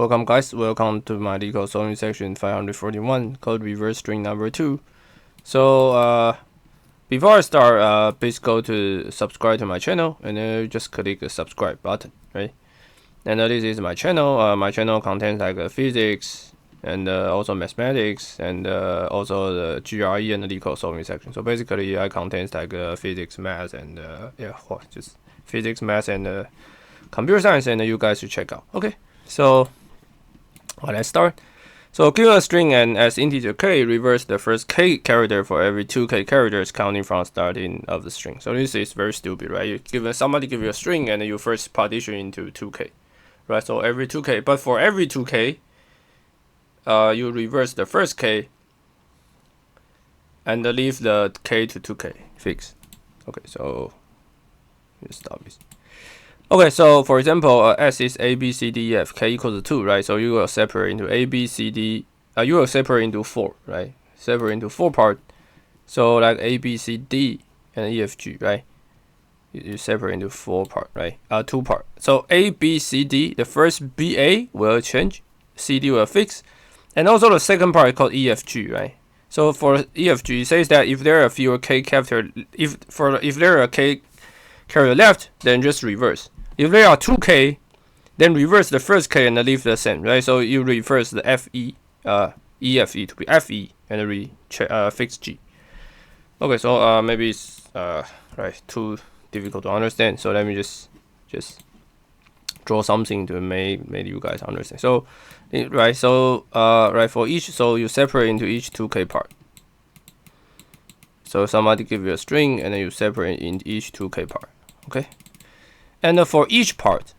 Welcome guys, welcome to my Leetcode solving section 541, code reverse string number 2. So before I start, please go to subscribe to my channel and then just click the subscribe button, right? And this is my channel. My channel contains like physics and also mathematics and also the GRE and the Leetcode solving section. So basically I contains like physics, math and just physics, math and computer science, and you guys should check out. Okay, so let's start. So given a string and as integer k, reverse the first k character for every 2k characters counting from starting of the string. So this is very stupid, right? Somebody give you a string and you first partition into 2k, right? So every 2k, but for every 2k, you reverse the first k and leave the k to 2k fixed. Okay, so let's stop this. Okay, so for example, S is A, B, C, D, E, F, K equals to 2, right? So you will separate into A, B, C, D, you will separate into 4, right? Separate into 4 parts. So like A, B, C, D, and E, F, G, right? You separate into 4 parts, right? 2 parts. So A, B, C, D, the first B, A will change, C, D will fix, and also the second part is called E, F, G, right? So for E, F, G, it says that if there are fewer K character, if there are K character left, then just reverse. If there are 2k, then reverse the first k and leave the same, right? So you reverse the FE, EFE to be FE and fix G. Okay, so maybe it's right too difficult to understand. So let me just draw something to make you guys understand. So right, so right for each, so you separate into each 2k part. So somebody give you a string and then you separate in each 2k part. Okay. And for each part,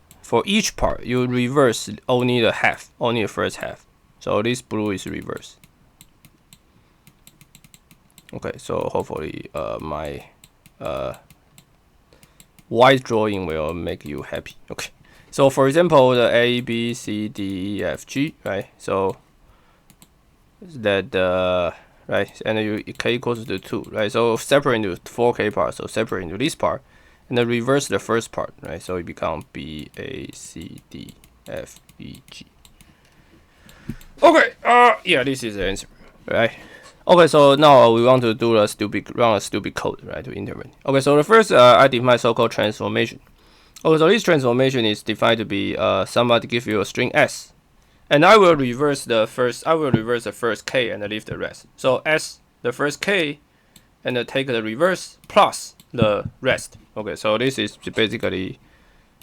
you reverse only the half, only the first half. So this blue is reverse. Okay, so hopefully my white drawing will make you happy. Okay, so for example, the A, B, C, D, E, F, G, right? So that right, and you k equals to 2, right? So separate into 4k parts. So separate into this part. And then reverse the first part, right? So it becomes B, A, C, D, F, E, G. Okay, yeah, this is the answer, right? Okay, so now we want to do run a stupid code, right, to interpret. Okay, so the first, I define so-called transformation. Okay, so this transformation is defined to be somebody give you a string S, and I will reverse the first K and leave the rest. So S, the first K, and then take the reverse plus the rest. Okay, so this is basically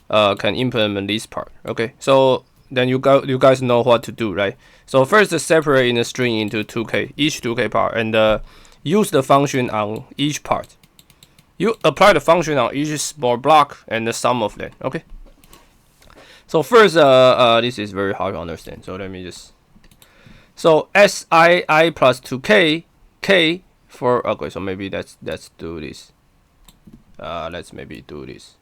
can implement this part. Okay, so then you guys know what to do, right? So first separate in the string into 2k, each 2k part, and use the function on each part. You apply the function on each small block and the sum of them. Okay, so first this is very hard to understand, so let me just, so SII plus 2k k for, okay, so maybe let's do this. Let's maybe do this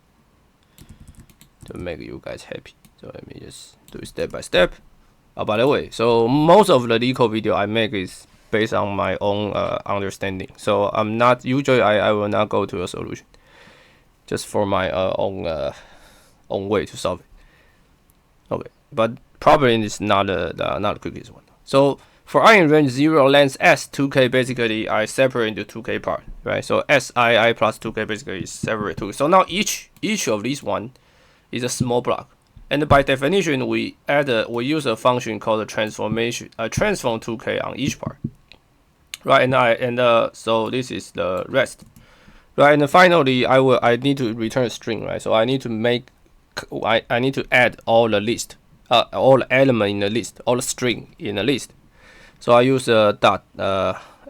to make you guys happy. So let me just do it step by step. By the way, so most of the Leetcode video I make is based on my own understanding. So I'm not usually I will not go to a solution, just for my own way to solve it. Okay, but probably it's not the quickest one. So for I in range 0 length S 2k, basically I separate into 2k part, right? So SII plus 2k basically is separate 2. So now each of these one is a small block, and by definition we use a function called a transform 2k on each part, right? And so this is the rest, right? And finally I need to return a string, right? So I need to add all the list, all the element in the list, all the string in the list. So I use a dot,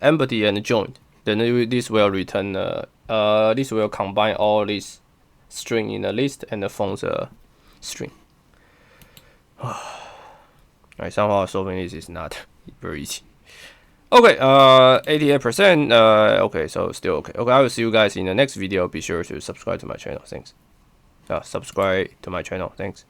empty and joint. Then this will return. This will combine all these string in the list and forms a string. Right, somehow solving this is not very easy. Okay, 88%. Okay, so still okay. Okay, I will see you guys in the next video. Be sure to subscribe to my channel. Thanks. Subscribe to my channel. Thanks.